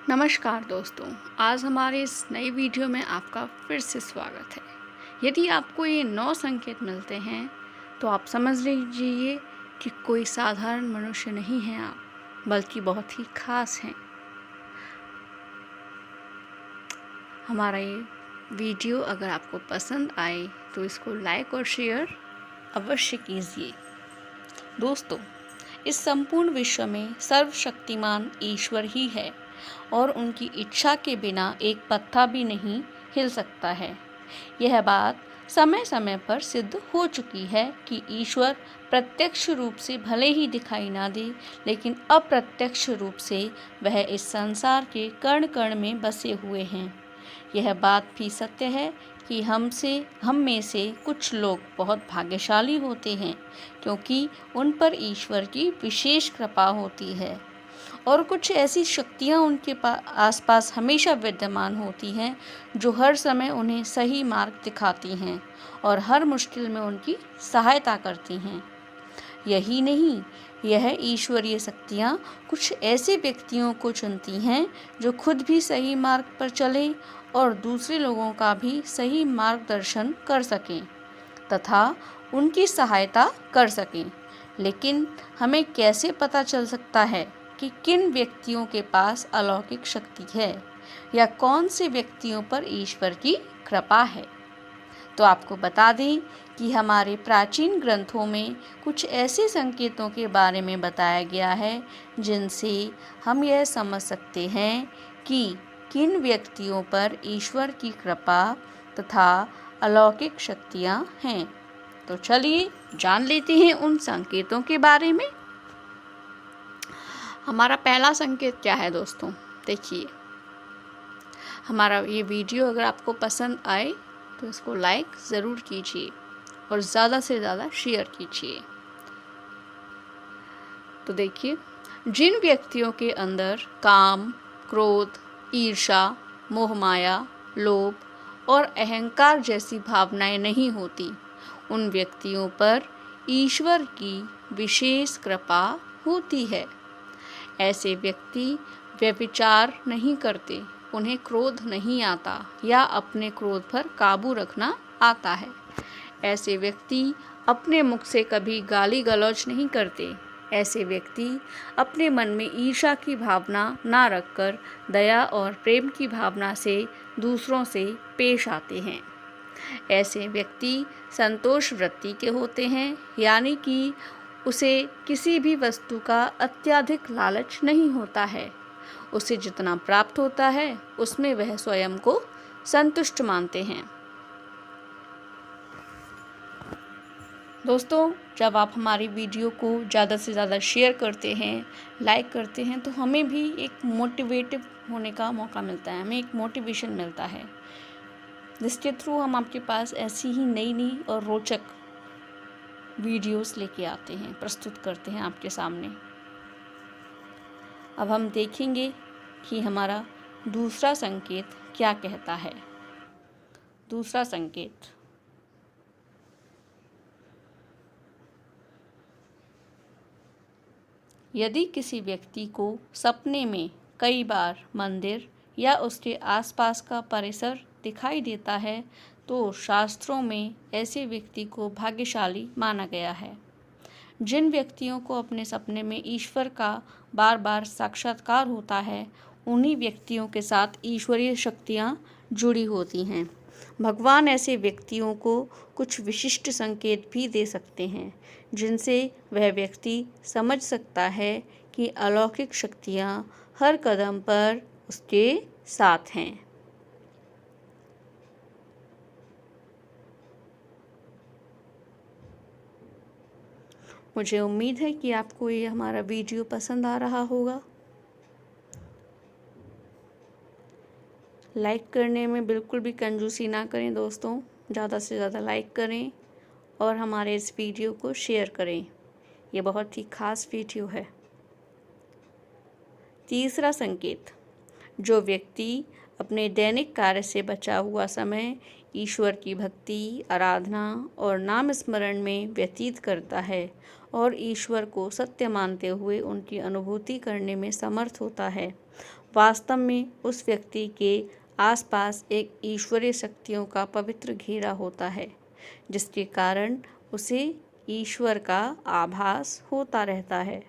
नमस्कार दोस्तों, आज हमारे इस नई वीडियो में आपका फिर से स्वागत है। यदि आपको ये 9 संकेत मिलते हैं तो आप समझ लीजिए कि कोई साधारण मनुष्य नहीं हैं आप, बल्कि बहुत ही खास हैं। हमारा ये वीडियो अगर आपको पसंद आए तो इसको लाइक और शेयर अवश्य कीजिए। दोस्तों, इस संपूर्ण विश्व में सर्वशक्तिमान ईश्वर ही है और उनकी इच्छा के बिना एक पत्ता भी नहीं हिल सकता है। यह बात समय समय पर सिद्ध हो चुकी है कि ईश्वर प्रत्यक्ष रूप से भले ही दिखाई ना दे, लेकिन अप्रत्यक्ष रूप से वह इस संसार के कण कण में बसे हुए हैं। यह बात भी सत्य है कि हम में से कुछ लोग बहुत भाग्यशाली होते हैं, क्योंकि उन पर ईश्वर की विशेष कृपा होती है और कुछ ऐसी शक्तियाँ उनके आसपास हमेशा विद्यमान होती हैं जो हर समय उन्हें सही मार्ग दिखाती हैं और हर मुश्किल में उनकी सहायता करती हैं। यही नहीं, यह ईश्वरीय शक्तियाँ कुछ ऐसे व्यक्तियों को चुनती हैं जो खुद भी सही मार्ग पर चले और दूसरे लोगों का भी सही मार्गदर्शन कर सकें तथा उनकी सहायता कर सकें। लेकिन हमें कैसे पता चल सकता है कि किन व्यक्तियों के पास अलौकिक शक्ति है या कौन से व्यक्तियों पर ईश्वर की कृपा है? तो आपको बता दें कि हमारे प्राचीन ग्रंथों में कुछ ऐसे संकेतों के बारे में बताया गया है जिनसे हम यह समझ सकते हैं कि किन व्यक्तियों पर ईश्वर की कृपा तथा अलौकिक शक्तियाँ हैं। तो चलिए जान लेते हैं उन संकेतों के बारे में। हमारा पहला संकेत क्या है दोस्तों? देखिए, हमारा ये वीडियो अगर आपको पसंद आए तो इसको लाइक ज़रूर कीजिए और ज़्यादा से ज़्यादा शेयर कीजिए। तो देखिए, जिन व्यक्तियों के अंदर काम, क्रोध, ईर्ष्या, मोहमाया, लोभ और अहंकार जैसी भावनाएं नहीं होती, उन व्यक्तियों पर ईश्वर की विशेष कृपा होती है। ऐसे व्यक्ति व्यभिचार नहीं करते, उन्हें क्रोध नहीं आता या अपने क्रोध पर काबू रखना आता है। ऐसे व्यक्ति अपने मुख से कभी गाली गलौज नहीं करते। ऐसे व्यक्ति अपने मन में ईर्ष्या की भावना ना रखकर दया और प्रेम की भावना से दूसरों से पेश आते हैं। ऐसे व्यक्ति संतोष वृत्ति के होते हैं, यानी कि उसे किसी भी वस्तु का अत्यधिक लालच नहीं होता है। उसे जितना प्राप्त होता है उसमें वह स्वयं को संतुष्ट मानते हैं। दोस्तों, जब आप हमारी वीडियो को ज़्यादा से ज़्यादा शेयर करते हैं, लाइक करते हैं, तो हमें भी एक मोटिवेटिव होने का मौका मिलता है, हमें एक मोटिवेशन मिलता है, जिसके थ्रू हम आपके पास ऐसी ही नई नई और रोचक वीडियोस लेके आते हैं, प्रस्तुत करते हैं आपके सामने। अब हम देखेंगे कि हमारा दूसरा संकेत क्या कहता है। दूसरा संकेत, यदि किसी व्यक्ति को सपने में कई बार मंदिर या उसके आसपास का परिसर दिखाई देता है तो शास्त्रों में ऐसे व्यक्ति को भाग्यशाली माना गया है। जिन व्यक्तियों को अपने सपने में ईश्वर का बार बार साक्षात्कार होता है, उन्हीं व्यक्तियों के साथ ईश्वरीय शक्तियाँ जुड़ी होती हैं। भगवान ऐसे व्यक्तियों को कुछ विशिष्ट संकेत भी दे सकते हैं, जिनसे वह व्यक्ति समझ सकता है कि अलौकिक शक्तियाँ हर कदम पर उसके साथ हैं। मुझे उम्मीद है कि आपको ये हमारा वीडियो पसंद आ रहा होगा। लाइक करने में बिल्कुल भी कंजूसी ना करें दोस्तों, ज़्यादा से ज़्यादा लाइक करें और हमारे इस वीडियो को शेयर करें। ये बहुत ही खास वीडियो है। तीसरा संकेत, जो व्यक्ति अपने दैनिक कार्य से बचा हुआ समय ईश्वर की भक्ति, आराधना और नाम स्मरण में व्यतीत करता है और ईश्वर को सत्य मानते हुए उनकी अनुभूति करने में समर्थ होता है। वास्तव में उस व्यक्ति के आसपास एक ईश्वरीय शक्तियों का पवित्र घेरा होता है, जिसके कारण उसे ईश्वर का आभास होता रहता है।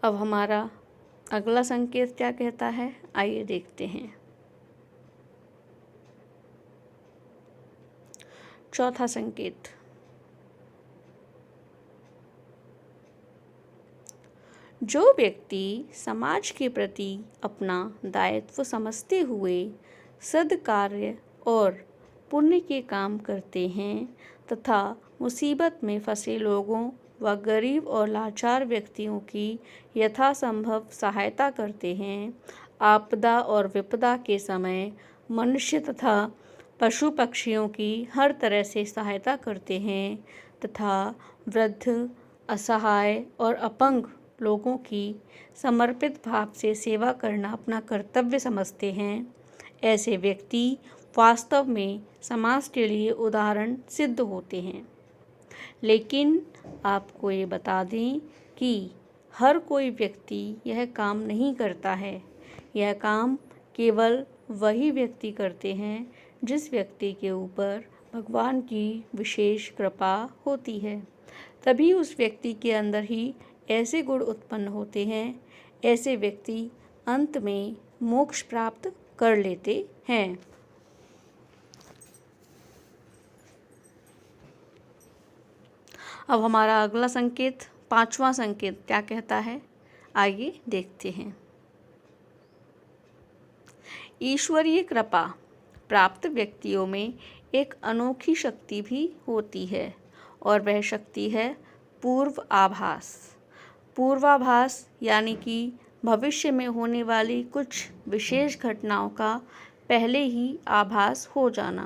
अब हमारा अगला संकेत क्या कहता है, आइए देखते हैं। चौथा संकेत, जो व्यक्ति समाज के प्रति अपना दायित्व समझते हुए सद्कार्य और पुण्य के काम करते हैं तथा मुसीबत में फंसे लोगों व गरीब और लाचार व्यक्तियों की यथासंभव सहायता करते हैं, आपदा और विपदा के समय मनुष्य तथा पशु पक्षियों की हर तरह से सहायता करते हैं तथा वृद्ध, असहाय और अपंग लोगों की समर्पित भाव से सेवा करना अपना कर्तव्य समझते हैं, ऐसे व्यक्ति वास्तव में समाज के लिए उदाहरण सिद्ध होते हैं। लेकिन आपको ये बता दें कि हर कोई व्यक्ति यह काम नहीं करता है। यह काम केवल वही व्यक्ति करते हैं जिस व्यक्ति के ऊपर भगवान की विशेष कृपा होती है। तभी उस व्यक्ति के अंदर ही ऐसे गुण उत्पन्न होते हैं, ऐसे व्यक्ति अंत में मोक्ष प्राप्त कर लेते हैं। अब हमारा अगला संकेत, पांचवा संकेत क्या कहता है, आइए देखते हैं। ईश्वरीय कृपा प्राप्त व्यक्तियों में एक अनोखी शक्ति भी होती है और वह शक्ति है पूर्व आभास। पूर्वाभास यानी कि भविष्य में होने वाली कुछ विशेष घटनाओं का पहले ही आभास हो जाना।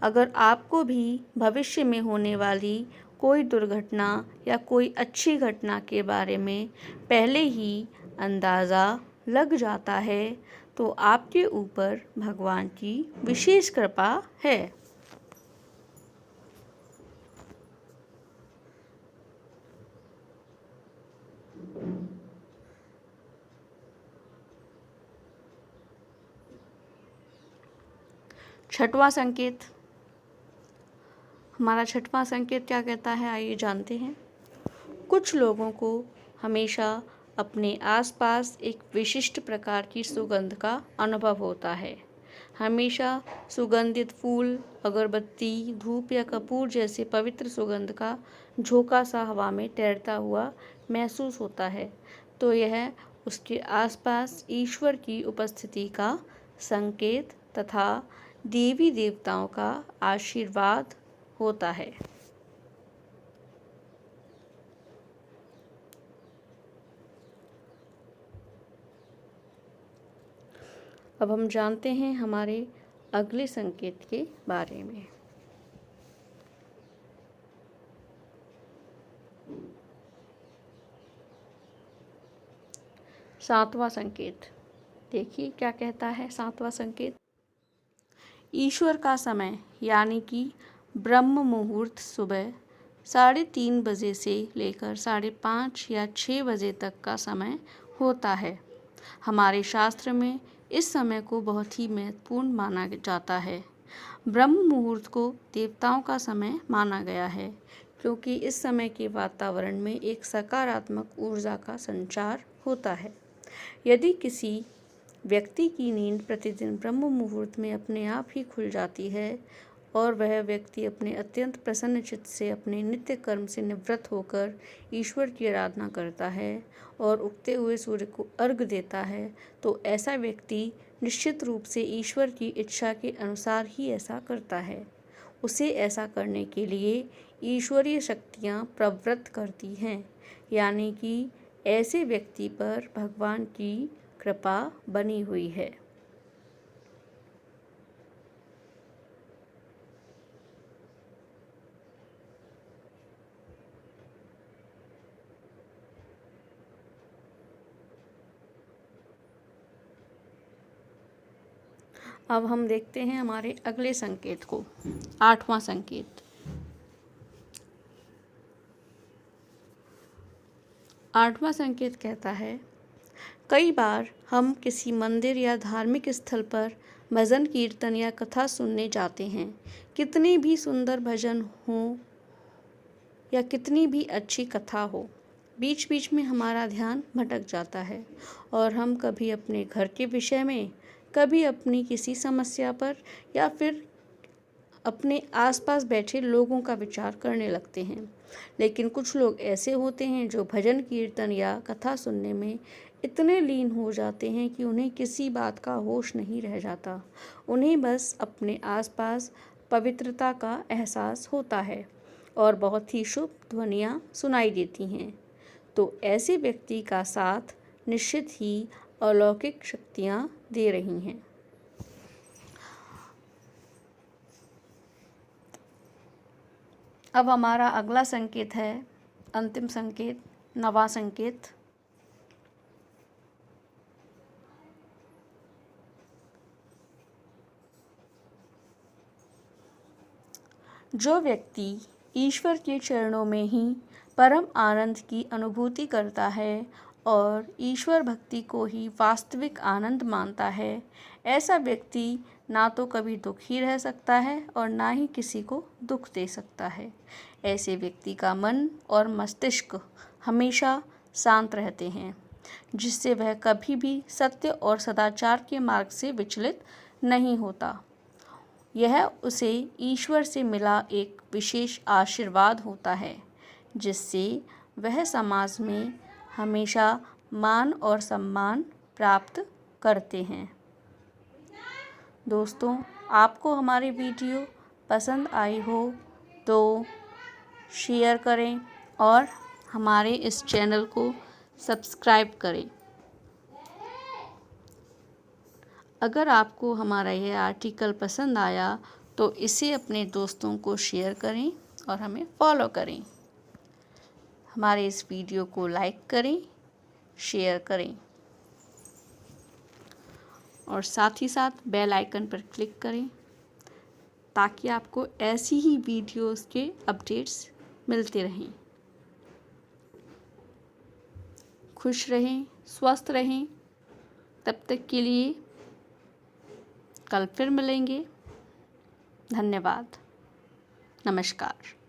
अगर आपको भी भविष्य में होने वाली कोई दुर्घटना या कोई अच्छी घटना के बारे में पहले ही अंदाज़ा लग जाता है तो आपके ऊपर भगवान की विशेष कृपा है। छठवां संकेत, हमारा छठवां संकेत क्या कहता है, आइए जानते हैं। कुछ लोगों को हमेशा अपने आसपास एक विशिष्ट प्रकार की सुगंध का अनुभव होता है। हमेशा सुगंधित फूल, अगरबत्ती, धूप या कपूर जैसे पवित्र सुगंध का झोंका सा हवा में तैरता हुआ महसूस होता है, तो यह उसके आसपास ईश्वर की उपस्थिति का संकेत तथा देवी देवताओं का आशीर्वाद होता है। अब हम जानते हैं हमारे अगले संकेत के बारे में। सातवां संकेत, देखिए क्या कहता है सातवां संकेत। ईश्वर का समय यानी कि ब्रह्म मुहूर्त सुबह 3:30 बजे से लेकर 5:30 या 6 बजे तक का समय होता है। हमारे शास्त्र में इस समय को बहुत ही महत्वपूर्ण माना जाता है। ब्रह्म मुहूर्त को देवताओं का समय माना गया है क्योंकि इस समय के वातावरण में एक सकारात्मक ऊर्जा का संचार होता है। यदि किसी व्यक्ति की नींद प्रतिदिन ब्रह्म मुहूर्त में अपने आप ही खुल जाती है और वह व्यक्ति अपने अत्यंत प्रसन्न चित्त से अपने नित्य कर्म से निवृत्त होकर ईश्वर की आराधना करता है और उगते हुए सूर्य को अर्घ्य देता है, तो ऐसा व्यक्ति निश्चित रूप से ईश्वर की इच्छा के अनुसार ही ऐसा करता है। उसे ऐसा करने के लिए ईश्वरीय शक्तियाँ प्रवृत्त करती हैं, यानी कि ऐसे व्यक्ति पर भगवान की कृपा बनी हुई है। अब हम देखते हैं हमारे अगले संकेत को, 8वां संकेत। 8वां संकेत कहता है, कई बार हम किसी मंदिर या धार्मिक स्थल पर भजन कीर्तन या कथा सुनने जाते हैं। कितनी भी सुंदर भजन हो या कितनी भी अच्छी कथा हो, बीच बीच में हमारा ध्यान भटक जाता है और हम कभी अपने घर के विषय में, कभी अपनी किसी समस्या पर या फिर अपने आसपास बैठे लोगों का विचार करने लगते हैं। लेकिन कुछ लोग ऐसे होते हैं जो भजन कीर्तन या कथा सुनने में इतने लीन हो जाते हैं कि उन्हें किसी बात का होश नहीं रह जाता। उन्हें बस अपने आसपास पवित्रता का एहसास होता है और बहुत ही शुभ ध्वनियाँ सुनाई देती हैं। तो ऐसे व्यक्ति का साथ निश्चित ही अलौकिक शक्तियाँ दे रही हैं। अब हमारा अगला संकेत है, अंतिम संकेत, 9वां संकेत। जो व्यक्ति ईश्वर के चरणों में ही परम आनंद की अनुभूति करता है और ईश्वर भक्ति को ही वास्तविक आनंद मानता है, ऐसा व्यक्ति ना तो कभी दुखी रह सकता है और ना ही किसी को दुख दे सकता है। ऐसे व्यक्ति का मन और मस्तिष्क हमेशा शांत रहते हैं, जिससे वह कभी भी सत्य और सदाचार के मार्ग से विचलित नहीं होता। यह उसे ईश्वर से मिला एक विशेष आशीर्वाद होता है, जिससे वह समाज में हमेशा मान और सम्मान प्राप्त करते हैं। दोस्तों, आपको हमारी वीडियो पसंद आई हो तो शेयर करें और हमारे इस चैनल को सब्सक्राइब करें। अगर आपको हमारा यह आर्टिकल पसंद आया तो इसे अपने दोस्तों को शेयर करें और हमें फॉलो करें। हमारे इस वीडियो को लाइक करें, शेयर करें और साथ ही साथ बेल आइकन पर क्लिक करें ताकि आपको ऐसी ही वीडियोस के अपडेट्स मिलते रहें। खुश रहें, स्वस्थ रहें। तब तक के लिए कल फिर मिलेंगे। धन्यवाद। नमस्कार।